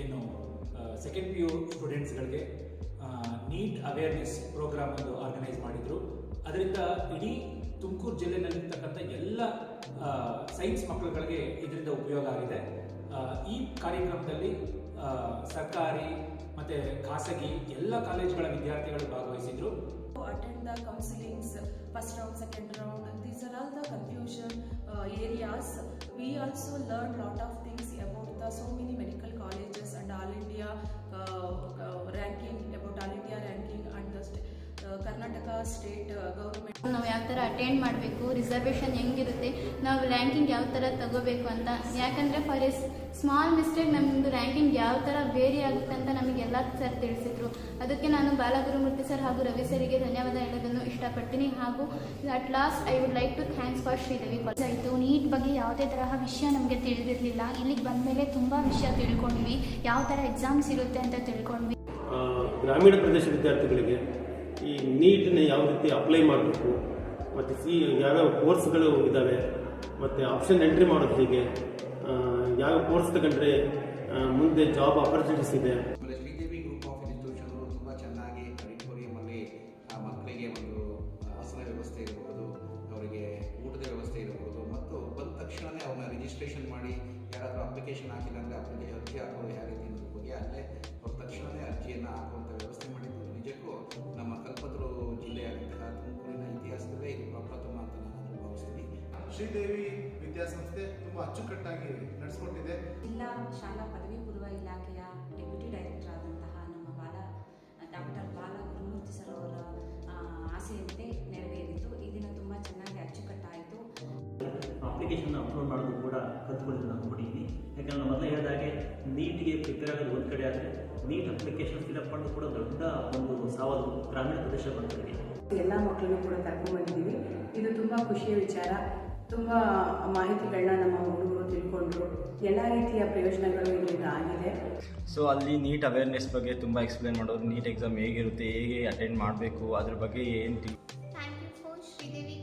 ಏನು second PU ಸ್ಟೂಡೆಂಟ್ಸ್ಗಳಿಗೆ NEET awareness program ಒಂದು ಆರ್ಗನೈಸ್ ಮಾಡಿದ್ರು. ಅದರಿಂದ ಇಡೀ ತುಮಕೂರು ಜಿಲ್ಲೆಯಲ್ಲಿರ್ತಕ್ಕಂಥ ಎಲ್ಲ ಸೈನ್ಸ್ ಮಕ್ಕಳುಗಳಿಗೆ ಇದರಿಂದ ಉಪಯೋಗ ಆಗಿದೆ. ಈ ಕಾರ್ಯಕ್ರಮದಲ್ಲಿ ಸರ್ಕಾರಿ ಮತ್ತು ಖಾಸಗಿ ಎಲ್ಲ ಕಾಲೇಜುಗಳ ವಿದ್ಯಾರ್ಥಿಗಳು ಭಾಗವಹಿಸಿದ್ರು. Attend the counselings, first round, second round. These are all the confusion areas. We also learn lot of things about the so many medical colleges and all India ranking, about all India ranking and the Karnataka state government. ನಾವು ಯಾವ ಥರ attend ಮಾಡಬೇಕು, reservation ಹೆಂಗಿರುತ್ತೆ, ನಾವು ranking ಯಾವ ಥರ ತಗೋಬೇಕು ಅಂತ. ಯಾಕಂದರೆ ಫಾರ್ ಎ ಸ್ಮಾಲ್ ಮಿಸ್ಟೇಕ್ ನಮ್ಮದು ರ್ಯಾಂಕಿಂಗ್ ಯಾವ ಥರ ವೇರಿ ಆಗುತ್ತೆ ಅಂತ ನಮಗೆಲ್ಲ ಸರ್ ತಿಳಿಸಿದ್ರು. ಅದಕ್ಕೆ ನಾನು ಬಾಲಗುರುಮೂರ್ತಿ ಸರ್ ಹಾಗೂ ರವಿ ಸರಿಗೆ ಧನ್ಯವಾದ ಹೇಳೋದನ್ನು ಇಷ್ಟಪಡ್ತೀನಿ. ಹಾಗೂ at last I would like to thanks for Sridevi college. ಆಯಿತು, ನೀಟ್ ಬಗ್ಗೆ ಯಾವುದೇ ತರಹ ವಿಷಯ ನಮಗೆ ತಿಳಿದಿರಲಿಲ್ಲ. ಇಲ್ಲಿಗೆ ಬಂದ ಮೇಲೆ ತುಂಬ ವಿಷಯ ತಿಳ್ಕೊಂಡ್ವಿ, ಯಾವ ಥರ ಎಕ್ಸಾಮ್ಸ್ ಇರುತ್ತೆ ಅಂತ ತಿಳ್ಕೊಂಡ್ವಿ. ಗ್ರಾಮೀಣ ಪ್ರದೇಶ ವಿದ್ಯಾರ್ಥಿಗಳಿಗೆ ಈ ನೀಟನ್ನ ಯಾವ ರೀತಿ ಅಪ್ಲೈ ಮಾಡಬೇಕು, ಮತ್ತು ಯಾವ್ಯಾವ ಕೋರ್ಸ್ಗಳು ಇದ್ದಾವೆ, ಮತ್ತು ಆಪ್ಷನ್ ಎಂಟ್ರಿ ಮಾಡೋದು ಹೇಗೆ, ಯಾವ ಕೋರ್ಸ್ ತಗೊಂಡ್ರೆ ಮುಂದೆ ಜಾಬ್ ಆಪರ್ಚುನಿಟೀಸ್ ಇದೆ. ಶ್ರೀದೇವಿ ಗ್ರೂಪ್ ಆಫ್ ಇನ್ಸ್ಟಿಟ್ಯೂಷನ್ ತುಂಬ ಚೆನ್ನಾಗಿ ಆಡಿಟೋರಿಯಮಲ್ಲಿ ಮಕ್ಕಳಿಗೆ ಒಂದು ಆಸನ ವ್ಯವಸ್ಥೆ ಇರಬಹುದು, ಅವರಿಗೆ ಊಟದ ವ್ಯವಸ್ಥೆ ಇರಬಹುದು, ಮತ್ತು ಬಂದ ತಕ್ಷಣವೇ ಅವ್ರನ್ನ ರಿಜಿಸ್ಟ್ರೇಷನ್ ಮಾಡಿ ಯಾರಾದರೂ ಅಪ್ಲಿಕೇಶನ್ ಹಾಕಿಲ್ಲ ಅಂದರೆ ಅರ್ಜಿ ಹಾಕೋದು ಯಾವ ರೀತಿ ಅನ್ನೋದ್ರ ಬಗ್ಗೆ ಅಲ್ಲೇ ಅವ್ರ ತಕ್ಷಣವೇ ಅರ್ಜಿಯನ್ನು ಹಾಕುವಂಥ ವ್ಯವಸ್ಥೆ ಮಾಡಿದ್ದು ನಿಜಕ್ಕೂ ನಮ್ಮ ಕಲ್ಪತರು ಜಿಲ್ಲೆಯಾದಂತಹ ತುಮಕೂರಿನ ಇತಿಹಾಸದಲ್ಲೇ ಇದು ಪ್ರಪ್ರಥಮ ಅಂತ ನಾನು ಭಾವಿಸ್ತೀನಿ. ಶ್ರೀದೇವಿ ವಿದ್ಯಾಸಂಸ್ಥೆ ತುಂಬ ಅಚ್ಚುಕಟ್ಟಾಗಿ ನಡೆಸಿಕೊಟ್ಟಿದೆ. ಜಿಲ್ಲಾ ಶಾಲಾ ಪದವಿ ಪೂರ್ವ ಇಲಾಖೆಯ ಡೆಪ್ಯೂಟಿ ಡೈರೆಕ್ಟರ್ ಆದಂತಹ ನಮ್ಮ ಡಾಕ್ಟರ್ ಬಾಲಗುರುಮೂರ್ತಿ ಸರ್ ಅವರ ಆಸೆಯಂತೆ ನೆರವೇರಿತು. ಈ ದಿನ ತುಂಬ ಚೆನ್ನಾಗಿ ಅಚ್ಚುಕಟ್ಟಾಯಿತು. ಅಪ್ಲಿಕೇಶನ್ ಅಪ್ಲೋಡ್ ಮಾಡೋದು ಕೂಡ ಕಲ್ತ್ಕೊಂಡಿದ್ದು ನಾನು ನೋಡಿದ್ದೀನಿ. ಯಾಕಂದರೆ ಮೊದಲು ಹೇಳಿದಾಗೆ ನೀಟಿಗೆ ಪ್ರಿಪೇರ್ ಆಗೋದು ಒಂದು ಕಡೆ ಆದರೆ ನೀಟ್ ಅಪ್ಲಿಕೇಶನ್ ಫಿಲಪ್ ಮಾಡೋದು ಕೂಡ ದೊಡ್ಡ ಒಂದು ಸವಾಲು ಗ್ರಾಮೀಣ ಪ್ರದೇಶ ಮಕ್ಕಳಿಗೆ. ಎಲ್ಲ ಮಕ್ಕಳನ್ನು ಕೂಡ ಕರ್ಕೊಂಡ್ಬಂದಿದ್ದೀವಿ. ಇದು ತುಂಬ ಖುಷಿಯ ವಿಚಾರ. ತುಂಬ ಮಾಹಿತಿಗಳನ್ನ ನಮ್ಮ ಹುಡುಗರು ತಿಳ್ಕೊಂಡ್ರು. ಎಲ್ಲ ರೀತಿಯ ಪ್ರಯೋಜನಗಳು ಇದರಿಂದ ಆಗಿದೆ. ಸೊ ಅಲ್ಲಿ ನೀಟ್ ಅವೇರ್ನೆಸ್ ಬಗ್ಗೆ ತುಂಬ ಎಕ್ಸ್ಪ್ಲೇನ್ ಮಾಡೋದು, ನೀಟ್ ಎಕ್ಸಾಮ್ ಹೇಗಿರುತ್ತೆ, ಹೇಗೆ ಅಟೆಂಡ್ ಮಾಡಬೇಕು, ಅದ್ರ ಬಗ್ಗೆ ಏನು ಥ್ಯಾಂಕ್ ಯು ಫಾರ್ ಶ್ರೀದೇವಿ